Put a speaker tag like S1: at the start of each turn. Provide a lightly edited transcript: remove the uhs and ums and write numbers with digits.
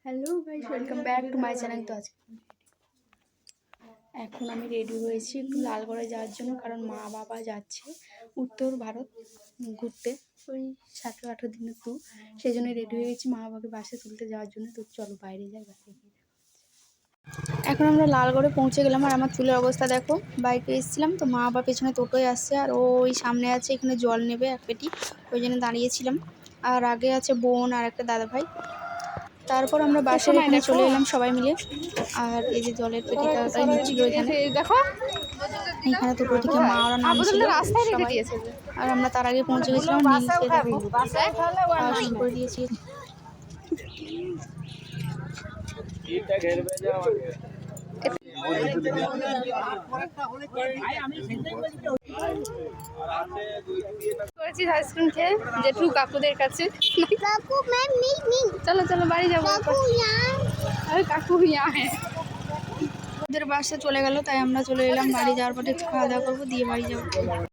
S1: Hello guys, welcome back to my channel. তো আজকে এখন আমি রেডি হয়েছি একটু লালগড়ায় যাওয়ার জন্য, কারণ মা বাবা যাচ্ছে উত্তর ভারত ঘুরতে ওই 17-18 দিনের ট্যুর। সেই জন্য রেডি হয়ে গেছি মা বাবাকে বাসে তুলতে যাওয়ার জন্য। তো চলো বাইরে যাই, বাইরে গিয়ে এখন আমরা লালগড়ে পৌঁছে গেলাম। আর আমার চুলের অবস্থা দেখো, বাইকে এসেছিলাম তো মা বাবা পেছনে টোটোয় আসছে, আর ওই সামনে আছে এখানে জল নেবে এক পেটি, ওই জন্য দাঁড়িয়েছিলাম। আর আগে আছে বোন আর একটা দাদা ভাই। তারপর আমরা বাসের এখানে চলে এলাম সবাই মিলে। আর এই যে জলের পেটিটা ওটাই নিচ্ছিল এখানে, দেখো এখানে টোটো থেকে মা ওরা নামছিল সবাই। আর আমরা তার আগে পৌঁছে গেছিলাম, নীলকে দেখো খাওয়া শুরু করে দিয়েছি। করেছি আইসক্রিম খেয়ে জেঠু কাকুদের কাছে। চলো চলো বাড়ি যাবো। আরে কাকু ওদের বাসে চলে গেল, তাই আমরা চলে এলাম বাড়ি। যাওয়ার পরে খাওয়া দাওয়া করবো, দিয়ে বাড়ি যাবো।